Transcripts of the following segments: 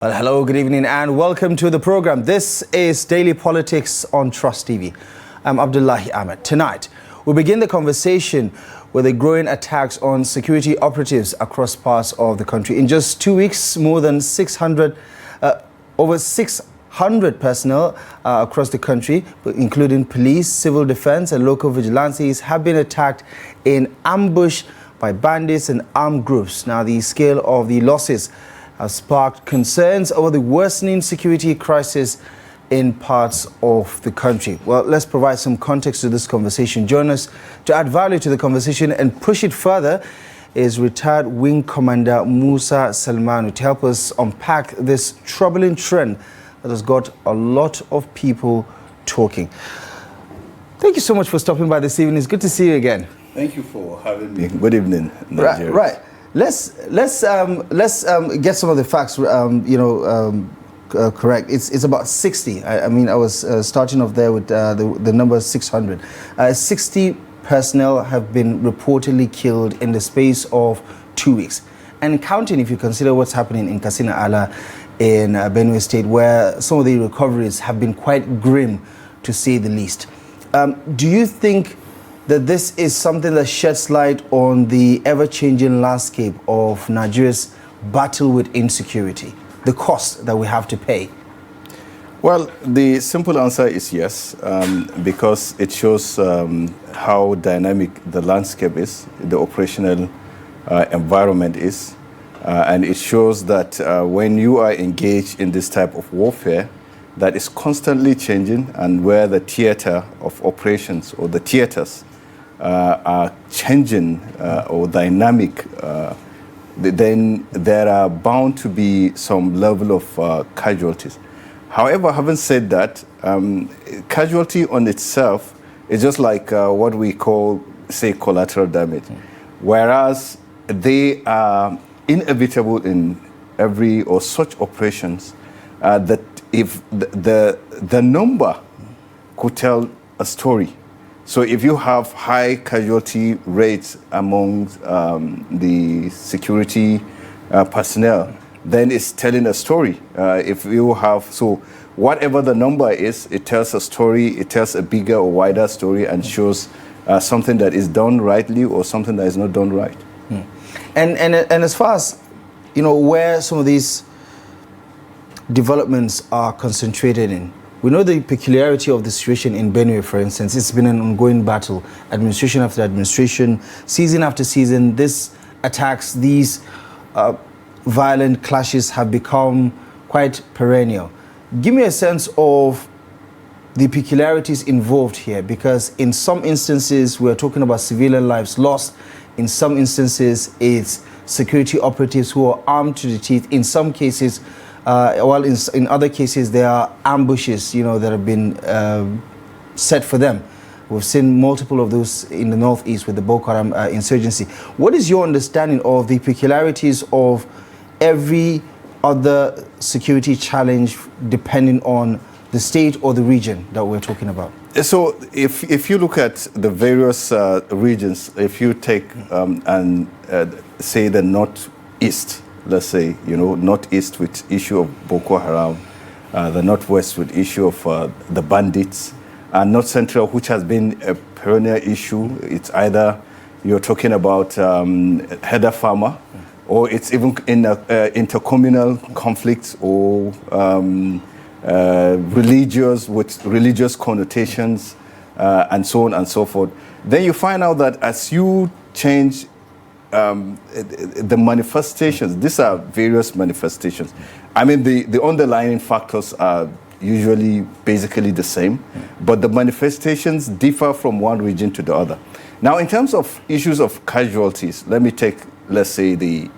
Well, hello, good evening, and welcome to the program. This is Daily Politics on Trust TV. I'm Abdullahi Ahmed. Tonight, we begin the conversation with the growing attacks on security operatives across parts of the country. In just 2 weeks, more than over 600 personnel across the country, including police, civil defense, and local vigilantes, have been attacked in ambush by bandits and armed groups. Now, the scale of the losses has sparked concerns over the worsening security crisis in parts of the country. Well, let's provide some context to this conversation. Join us to add value to the conversation and push it further is retired Wing Commander Musa Salmanu to help us unpack this troubling trend that has got a lot of people talking. Thank you so much for stopping by this evening. It's good to see you again. Thank you for having me. Good evening, Nigeria. Right. Let's get some of the facts correct. It's about 60. I was starting off there with the number 600. 60 personnel have been reportedly killed in the space of 2 weeks, and counting if you consider what's happening in Katsina Ala in Benue State, where some of the recoveries have been quite grim, to say the least. Do you think that this is something that sheds light on the ever-changing landscape of Nigeria's battle with insecurity, the cost that we have to pay? Well, the simple answer is yes, because it shows how dynamic the landscape is, the operational environment is, and it shows that when you are engaged in this type of warfare that is constantly changing, and where the theater of operations or the theaters are changing or dynamic, then there are bound to be some level of casualties. However, having said that, casualty on itself is just like what we call, say, collateral damage, whereas they are inevitable in every or such operations, that if the number could tell a story. So if you have high casualty rates among the security personnel, then it's telling a story. If you have, so whatever the number is, it tells a story, it tells a bigger or wider story, and shows something that is done rightly or something that is not done right. And as far as, where some of these developments are concentrated in, we know the peculiarity of the situation in Benue, for instance. It's been an ongoing battle, administration after administration, season after season. These attacks, these violent clashes have become quite perennial. Give me a sense of the peculiarities involved here, because in some instances we're talking about civilian lives lost. In some instances it's security operatives who are armed to the teeth. In some cases, in other cases, there are ambushes, that have been set for them. We've seen multiple of those in the northeast with the Boko Haram insurgency. What is your understanding of the peculiarities of every other security challenge, depending on the state or the region that we're talking about? So if you look at the various regions, if you take and say the northeast, let's say, northeast with issue of Boko Haram, the northwest with issue of the bandits, and north central, which has been a perennial issue. It's either you're talking about header farmer, or it's even in intercommunal conflicts, or religious with religious connotations, and so on and so forth. Then you find out that as you change the manifestations, these are various manifestations. The underlying factors are usually basically the same, but the manifestations differ from one region to the other. Now, in terms of issues of casualties, let's say the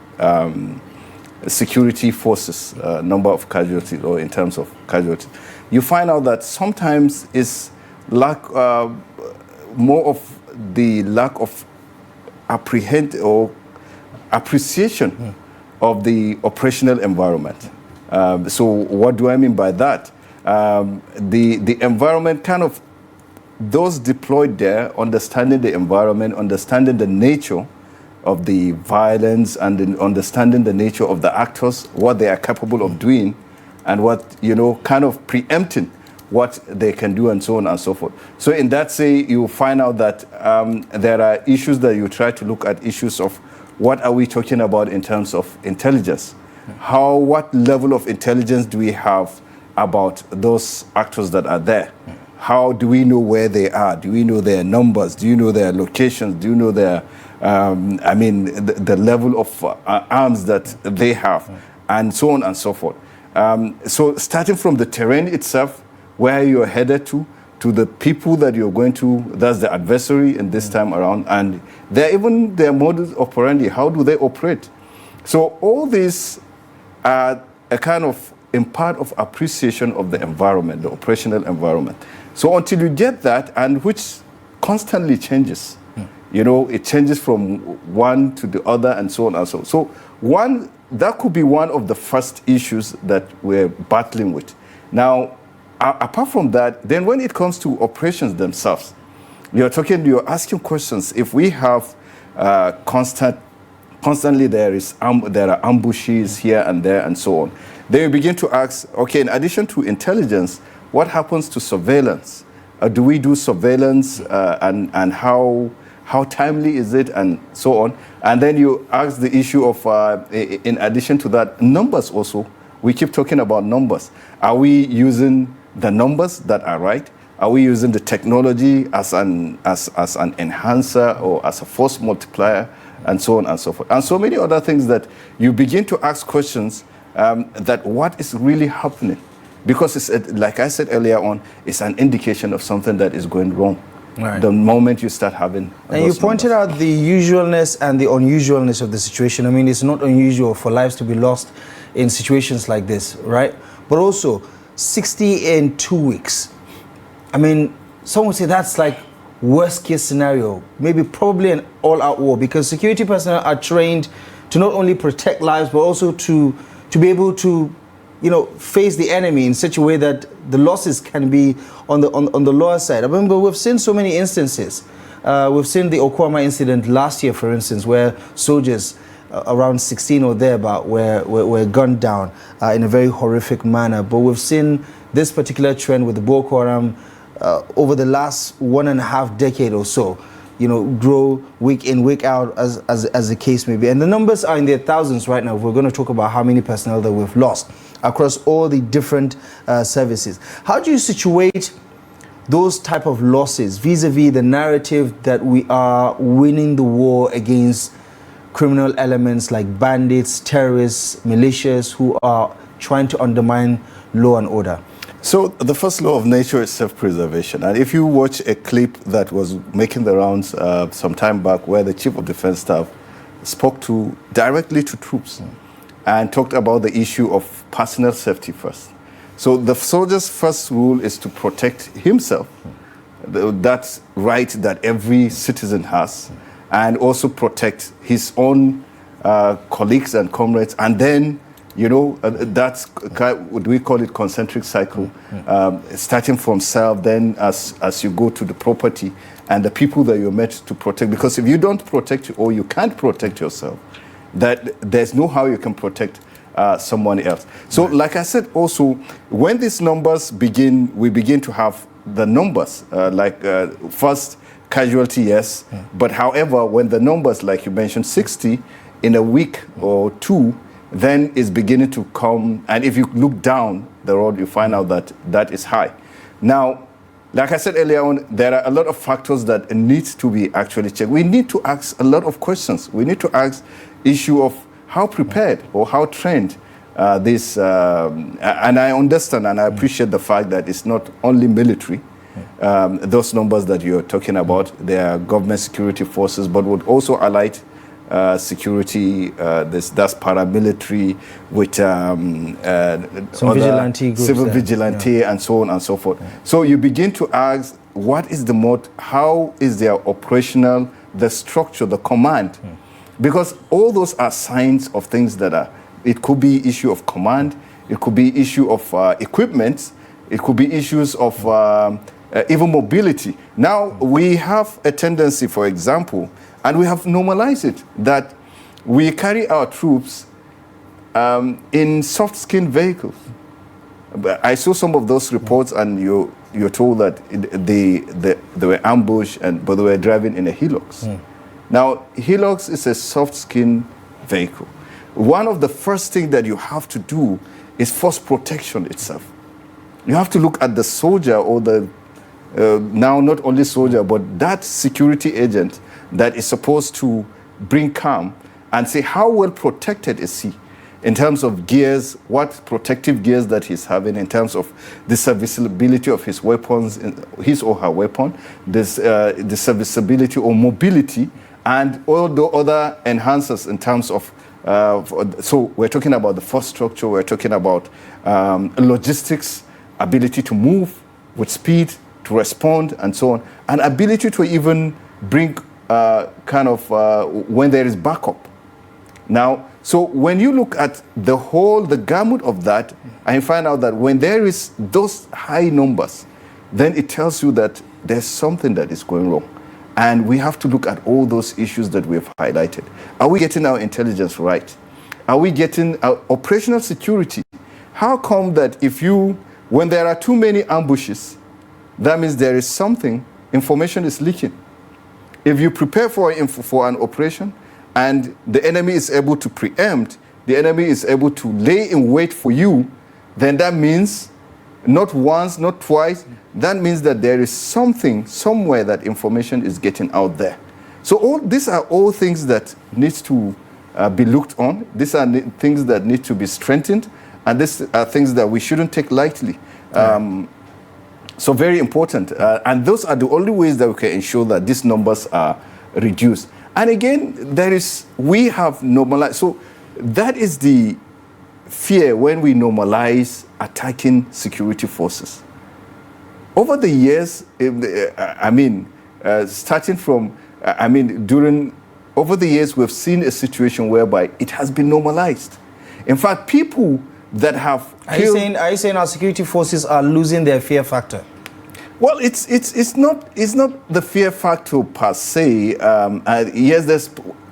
security forces number of casualties, or in terms of casualties, you find out that sometimes it's more of the lack of appreciation of the operational environment. So what do I mean by that? The environment, kind of those deployed there, understanding the environment, understanding the nature of the violence and in understanding the nature of the actors, what they are capable of doing, and what, kind of preempting what they can do and so on and so forth. So in that say, you find out that there are issues that you try to look at, issues of what are we talking about in terms of intelligence? What level of intelligence do we have about those actors that are there? How do we know where they are? Do we know their numbers? Do you know their locations? Do you know their, the level of arms that they have, and so on and so forth. So starting from the terrain itself, where you're headed to the people that you're going to, that's the adversary in this time around, and even their modus operandi, how do they operate? So all these are a kind of in part of appreciation of the environment, the operational environment. So until you get that, and which constantly changes, it changes from one to the other and so on and so on. So that could be one of the first issues that we're battling with. Now, apart from that, then when it comes to operations themselves, you're asking questions. If we have constantly there are ambushes here and there and so on, then you begin to ask, okay, in addition to intelligence, what happens to surveillance? Do we do surveillance and how timely is it and so on? And then you ask the issue of, in addition to that, numbers also. We keep talking about numbers. Are we using the numbers that are right? Are we using the technology as an enhancer or as a force multiplier and so on and so forth? And so many other things that you begin to ask questions that what is really happening? Because it's, like I said earlier on, it's an indication of something that is going wrong. Right. The moment you start having and you pointed out the usualness and the unusualness of the situation. I mean, it's not unusual for lives to be lost in situations like this, right? But also 60 in 2 weeks. I mean, some would say that's like worst case scenario, maybe probably an all-out war, because security personnel are trained to not only protect lives but also to be able to face the enemy in such a way that the losses can be on the lower side. I remember we've seen so many instances. We've seen the Okwama incident last year, for instance, where soldiers around 16 or thereabout were gunned down in a very horrific manner. But we've seen this particular trend with the Boko Haram over the last 1.5 decades or so, grow week in, week out, as the case may be. And the numbers are in their thousands right now. We're going to talk about how many personnel that we've lost across all the different services. How do you situate those type of losses vis-a-vis the narrative that we are winning the war against criminal elements like bandits, terrorists, militias who are trying to undermine law and order? So the first law of nature is self-preservation. And if you watch a clip that was making the rounds some time back where the Chief of Defense Staff spoke directly to troops and talked about the issue of personal safety first. So the soldier's first rule is to protect himself. That's right that every citizen has, and also protect his own colleagues and comrades, and then that's what we call it concentric cycle, starting from self, then as you go to the property and the people that you're meant to protect. Because if you don't protect or you can't protect yourself, that there's no how you can protect someone else. So like I said also, when these numbers we begin to have the numbers, first casualty, yes, but however, when the numbers, like you mentioned, 60 in a week or two, then it's beginning to come, and if you look down the road, you find out that is high. Now, like I said earlier on, there are a lot of factors that need to be actually checked. We need to ask a lot of questions. We need to ask issue of how prepared or how trained this, and I understand and I appreciate the fact that it's not only military. Those numbers that you're talking about, they are government security forces, but would also allied security, that's paramilitary with some vigilante groups, civil vigilante, and so on and so forth. So you begin to ask, what is the mode? How is their operational, the structure, the command? Because all those are signs of things that are. It could be issue of command. It could be issue of equipment. It could be issues of even mobility. Now we have a tendency, for example, and we have normalized it, that we carry our troops in soft-skinned vehicles. I saw some of those reports, and you're told that they were ambushed, but they were driving in a Hilux. Now, Hilux is a soft-skinned vehicle. One of the first things that you have to do is force protection itself. You have to look at the soldier, or the now not only soldier, but that security agent that is supposed to bring calm, and say how well protected is he in terms of gears, what protective gears that he's having, in terms of the serviceability of his weapons, his or her weapon, the serviceability or mobility, and all the other enhancers in terms of, so we're talking about the force structure, we're talking about logistics, ability to move with speed, to respond, and so on, and ability to even bring when there is backup. Now, so when you look at the gamut of that, and you find out that when there is those high numbers, then it tells you that there's something that is going wrong. And we have to look at all those issues that we've highlighted. Are we getting our intelligence right? Are we getting our operational security? How come that when there are too many ambushes, that means there is something, information is leaking. If you prepare for an operation, and the enemy is able to preempt, the enemy is able to lay in wait for you, then that means not once, not twice, that means that there is something, somewhere that information is getting out there. So these are all things that need to be looked on. These are things that need to be strengthened, and these are things that we shouldn't take lightly. So very important. And those are the only ways that we can ensure that these numbers are reduced. And again, we have normalized. So that is the fear when we normalize attacking security forces. Over the years, over the years, we've seen a situation whereby it has been normalized. In fact, people that have killed... Are you saying our security forces are losing their fear factor? Well, it's not the fear factor per se. Yes, there's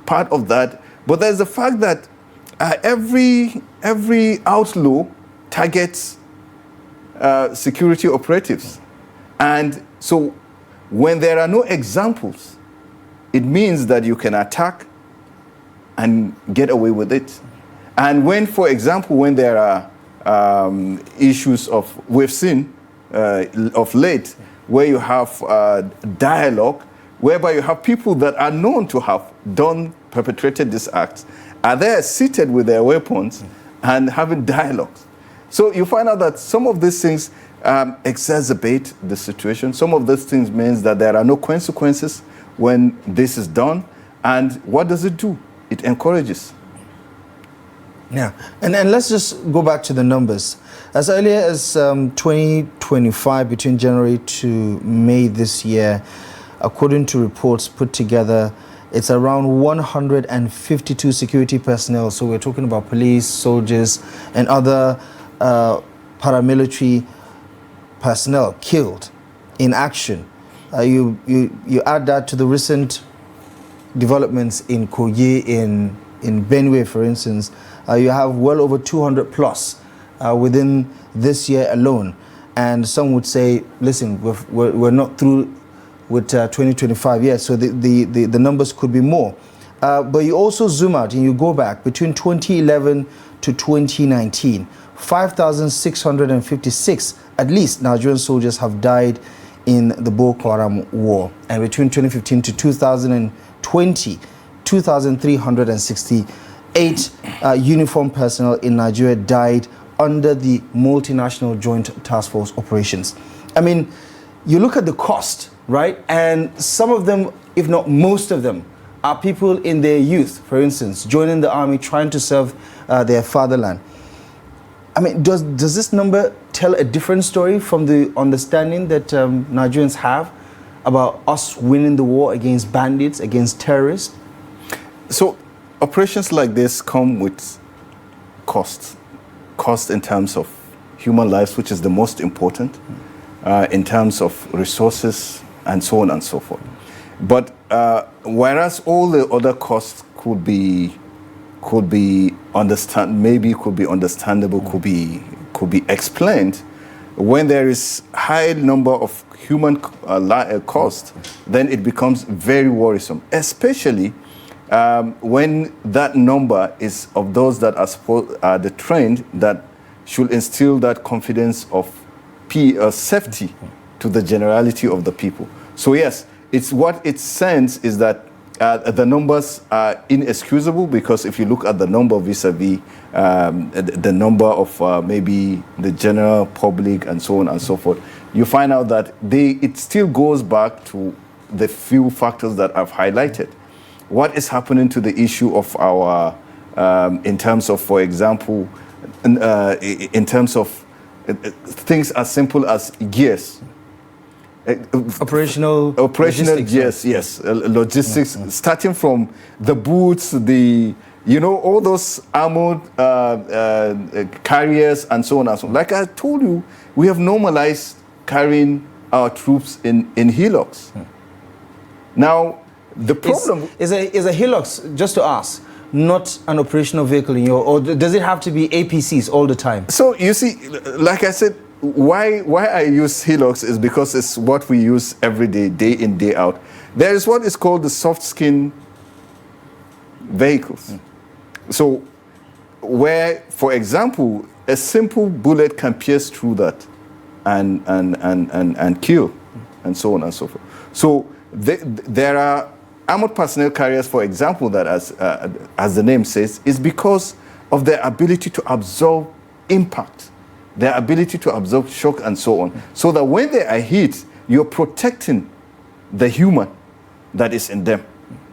part of that, but there's the fact that every outlaw targets security operatives, and so when there are no examples, it means that you can attack and get away with it. And when, for example, when there are issues we've seen of late, where you have dialogue, whereby you have people that are known to have perpetrated these acts, are there seated with their weapons and having dialogues. So you find out that some of these things exacerbate the situation. Some of these things means that there are no consequences when this is done. And what does it do? It encourages. Yeah, and let's just go back to the numbers. As earlier as 2025, between January to May this year, according to reports put together, it's around 152 security personnel. So we're talking about police, soldiers, and other paramilitary personnel killed in action. You add that to the recent developments in Kogi, in Benue, for instance. You have well over 200 plus within this year alone. And some would say, listen, we're not through with 2025 yet, so the numbers could be more. But you also zoom out and you go back between 2011 to 2019, 5,656 at least Nigerian soldiers have died in the Boko Haram war. And between 2015 to 2020, 2,368 uniformed personnel in Nigeria died under the multinational joint task force operations. I mean, you look at the cost, right? And some of them, if not most of them, are people in their youth, for instance, joining the army, trying to serve their fatherland. I mean, does this number tell a different story from the understanding that Nigerians have about us winning the war against bandits, against terrorists? So operations like this come with cost in terms of human lives, which is the most important, in terms of resources and so on and so forth. But whereas all the other costs could be understandable, could be explained, when there is high number of human cost, then it becomes very worrisome, especially when that number is of those that are the trained that should instill that confidence of safety to the generality of the people. So yes, it's what it sends is that the numbers are inexcusable, because if you look at the number vis-a-vis the number of maybe the general public and so on and so forth, you find out that it still goes back to the few factors that I've highlighted. What is happening to the issue of our, in terms of, for example, in terms of things as simple as gears. Operational logistics, yes, logistics, starting from the boots, all those armored carriers and so on and so on. Like I told you, we have normalized carrying our troops in hillocks. Now, the problem is a hillocks, just to ask, not an operational vehicle in or does it have to be APCs all the time? So you see, like I said, why I use hillocks is because it's what we use every day, day in, day out. There is what is called the soft skin vehicles. So where, for example, a simple bullet can pierce through that and kill, and so on and so forth. So there are armored personnel carriers, for example, that as the name says, is because of their ability to absorb impact, their ability to absorb shock and so on, so that when they are hit, you're protecting the human that is in them.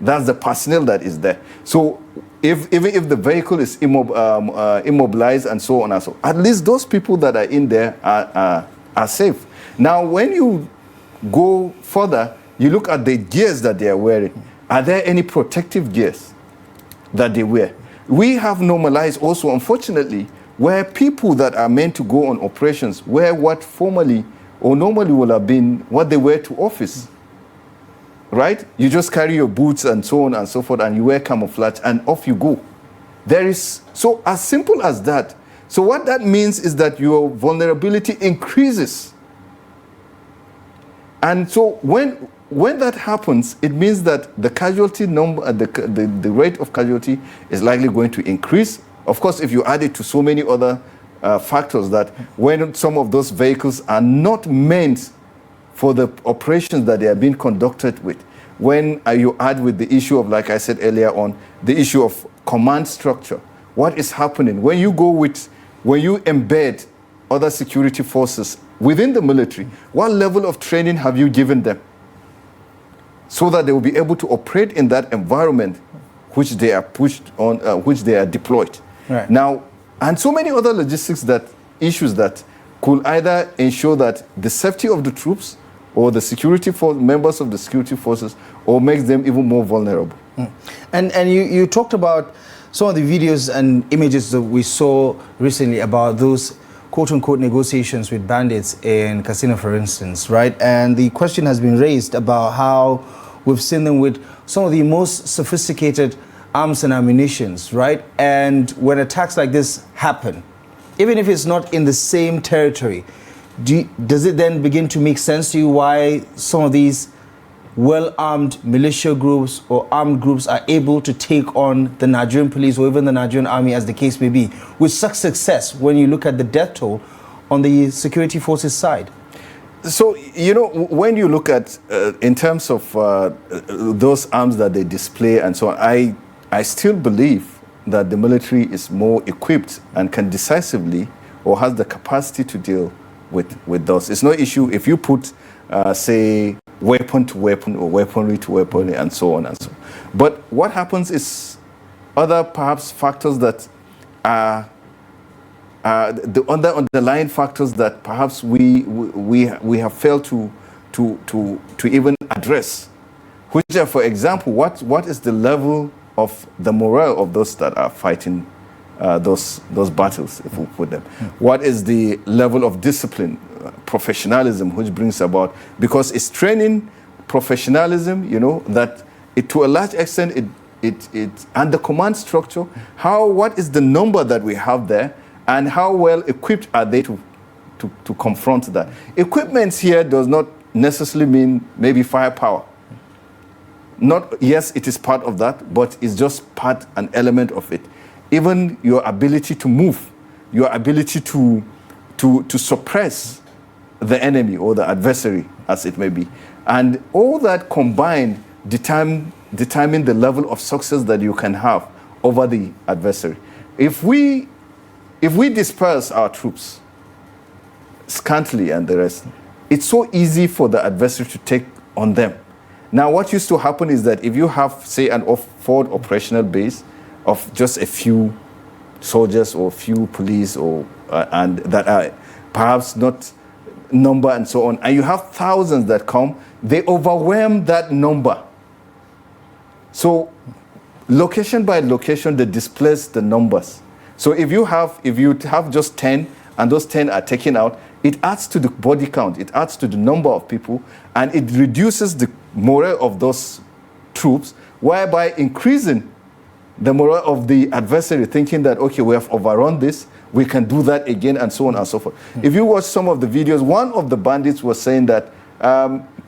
That's the personnel that is there. So even if the vehicle is immobilized and so on and so on, at least those people that are in there are safe. Now, when you go further, you look at the gears that they are wearing. Are there any protective gears that they wear? We have normalized also, unfortunately, where people that are meant to go on operations wear what formerly or normally would have been what they wear to office. Right? You just carry your boots and so on and so forth, and you wear camouflage, and off you go. So as simple as that. So what that means is that your vulnerability increases. And so when that happens, it means that the casualty number, the rate of casualty is likely going to increase. Of course, if you add it to so many other factors, that when some of those vehicles are not meant for the operations that they are being conducted with, when you add with the issue of, like I said earlier on, the issue of command structure, what is happening when you embed other security forces within the military, what level of training have you given them so that they will be able to operate in that environment which they are pushed on, which they are deployed. Right. Now, and so many other logistics issues that could either ensure that the safety of the troops or the members of the security forces, or makes them even more vulnerable. And you talked about some of the videos and images that we saw recently about those quote-unquote negotiations with bandits in Casino, for instance, right? And the question has been raised about how we've seen them with some of the most sophisticated arms and ammunitions, right? And when attacks like this happen, even if it's not in the same territory, does it then begin to make sense to you why some of these well-armed militia groups or armed groups are able to take on the Nigerian police or even the Nigerian army, as the case may be, with such success when you look at the death toll on the security forces side? So, when you look at, in terms of those arms that they display and so on, I still believe that the military is more equipped and can decisively, or has the capacity to deal with those. It's no issue if you put, say, weapon to weapon or weaponry to weaponry and so on and so on. But what happens is other perhaps factors that are the underlying factors that perhaps we have failed to even address, which are, for example, what is the level of the morale of those that are fighting those battles, if we put them? What is the level of discipline, professionalism which brings about, because it's training professionalism, you know, that it, to a large extent, and the command structure, what is the number that we have there, and how well equipped are they to confront that. Equipment here does not necessarily mean maybe firepower. Yes, it is part of that, but it's just an element of it. Even your ability to move, your ability to suppress the enemy or the adversary, as it may be. And all that combined determine the level of success that you can have over the adversary. If we disperse our troops scantily and the rest, it's so easy for the adversary to take on them. Now, what used to happen is that if you have, say, an forward operational base of just a few soldiers or few police, or and that are perhaps not number and so on, and you have thousands that come, they overwhelm that number. So location by location, they displace the numbers. So if you have just 10 and those 10 are taken out, it adds to the body count, it adds to the number of people, and it reduces the morale of those troops, whereby increasing the morale of the adversary, thinking that, okay, we have overrun this, we can do that again, and so on and so forth. If you watch some of the videos, one of the bandits was saying that,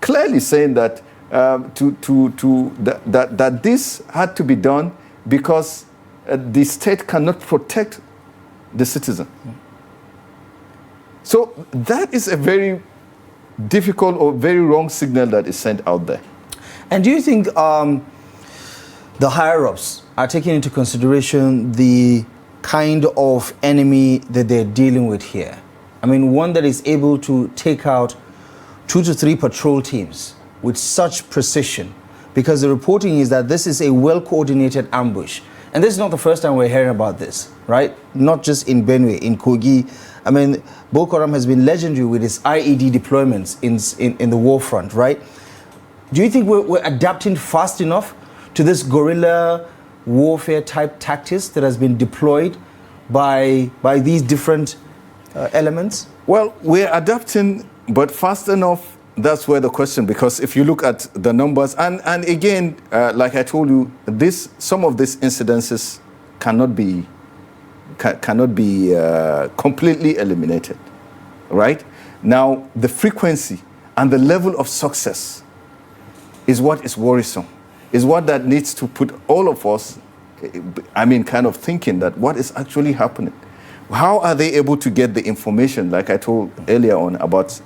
clearly saying that that this had to be done because the state cannot protect the citizen. So that is a very difficult or very wrong signal that is sent out there. And do you think the higher-ups are taking into consideration the kind of enemy that they're dealing with here? I mean, one that is able to take out 2 to 3 patrol teams with such precision, because the reporting is that this is a well-coordinated ambush. And this is not the first time we're hearing about this, right? Not just in Benue, in Kogi. I mean, Boko Haram has been legendary with its IED deployments in the war front, right? Do you think we're adapting fast enough to this guerrilla warfare type tactics that has been deployed by these different elements? Well, we're adapting, but fast enough. That's where the question, because if you look at the numbers, and again, like I told you, some of these incidences cannot be completely eliminated, right? Now, the frequency and the level of success is what is worrisome, is what that needs to put all of us, I mean, kind of thinking that what is actually happening. How are they able to get the information, like I told earlier on about,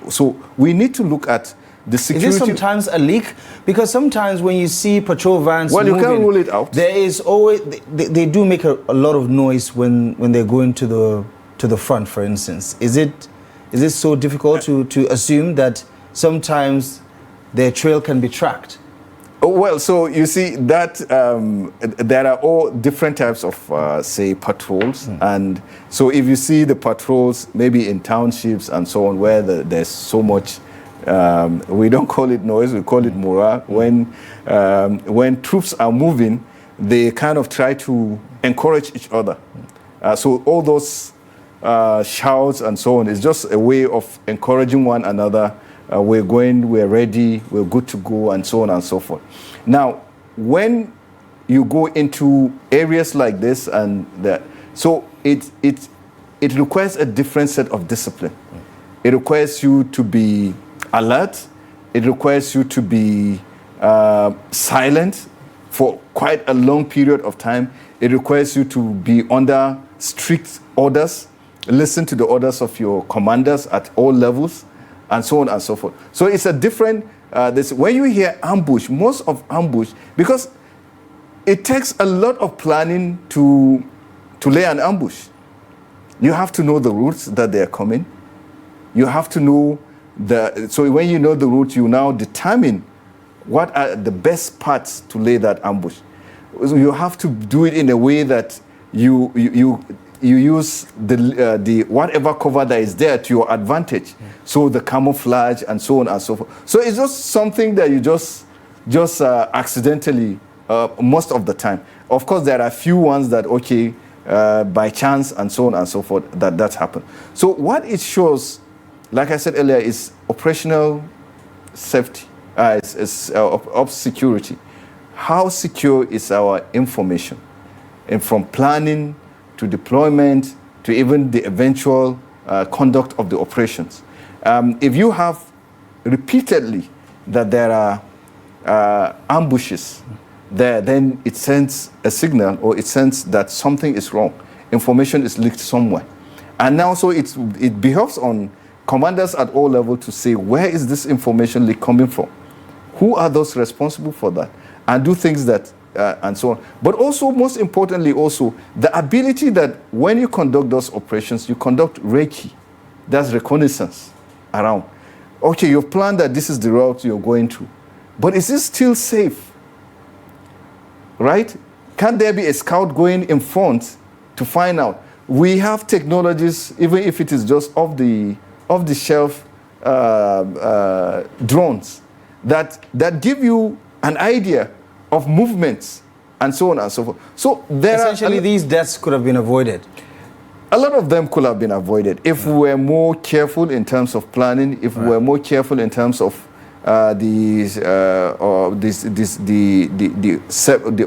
so we need to look at the security. Is it sometimes a leak? Because sometimes when you see patrol vans moving, you can't rule it out. There is always, they do make a lot of noise when they're going to the front, for instance. Is it so difficult to assume that sometimes their trail can be tracked? Well, so you see that there are all different types of, say, patrols. And so if you see the patrols, maybe in townships and so on, where there's so much, we don't call it noise, we call it morale. When troops are moving, they kind of try to encourage each other. So all those shouts and so on is just a way of encouraging one another. We're going, we're ready, we're good to go, and so on and so forth. Now, when you go into areas like this and that, so it requires a different set of discipline. It requires you to be alert. It requires you to be silent for quite a long period of time. It requires you to be under strict orders, listen to the orders of your commanders at all levels, and so on and so forth. So it's a different, when you hear ambush, most of ambush, because it takes a lot of planning to lay an ambush. You have to know the routes that they are coming. You have to know so when you know the route, you now determine what are the best parts to lay that ambush. So you have to do it in a way that you use the whatever cover that is there to your advantage. So the camouflage and so on and so forth. So it's just something that you just accidentally most of the time. Of course, there are a few ones that, by chance and so on and so forth, that happened. So what it shows like I said earlier, is operational safety, of security. How secure is our information? And from planning to deployment to even the eventual conduct of the operations. If you have repeatedly that there are ambushes there, then it sends a signal, or it sends that something is wrong. Information is leaked somewhere. And now so it behoves on commanders at all levels to say, where is this information leak coming from? Who are those responsible for that? And do things that, and so on. But also, most importantly, also, the ability that when you conduct those operations, you conduct recce, that's reconnaissance around. Okay, you've planned that this is the route you're going to, but is it still safe? Right? Can there be a scout going in front to find out? We have technologies, even if it is just off-the-shelf drones, that give you an idea of movements and so on and so forth. So essentially, these deaths could have been avoided. A lot of them could have been avoided if we were more careful in terms of planning, if we were more careful in terms of the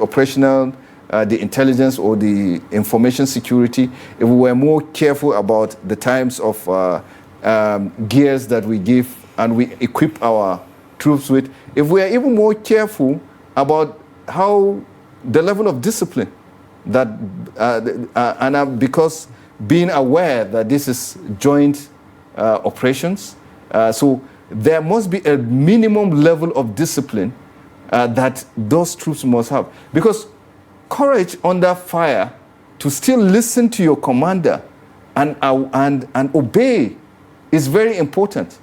operational, the intelligence or the information security, if we were more careful about the types of gears that we give and we equip our troops with, if we are even more careful about how the level of discipline that, because being aware that this is joint operations, so there must be a minimum level of discipline that those troops must have. Because courage under fire, to still listen to your commander and obey, is very important.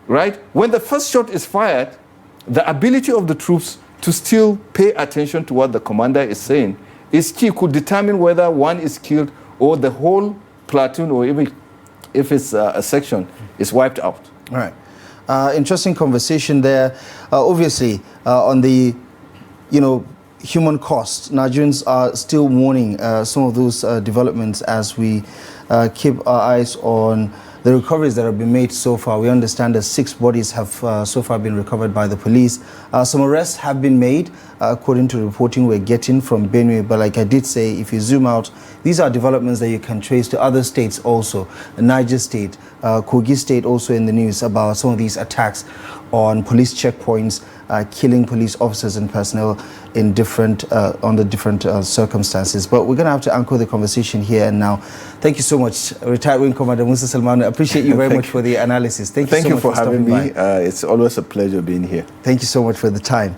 Right? When the first shot is fired, the ability of the troops to still pay attention to what the commander is saying is key, could determine whether one is killed or the whole platoon, or even if it's a section, is wiped out. All right. Interesting conversation there. Obviously, on the, human cost, Nigerians are still mourning some of those developments as we keep our eyes on the recoveries that have been made so far. We understand that 6 bodies have so far been recovered by the police. Some arrests have been made, according to the reporting we're getting from Benue. But like I did say, if you zoom out, these are developments that you can trace to other states also. Niger State, Kogi State also in the news about some of these attacks on police checkpoints, killing police officers and personnel in under different circumstances. But we're going to have to anchor the conversation here and now. Thank you so much, Retired Wing Commander Musa Salmanu. I appreciate you very much for the analysis. Thank you so much for having me. It's always a pleasure being here. Thank you so much for the time.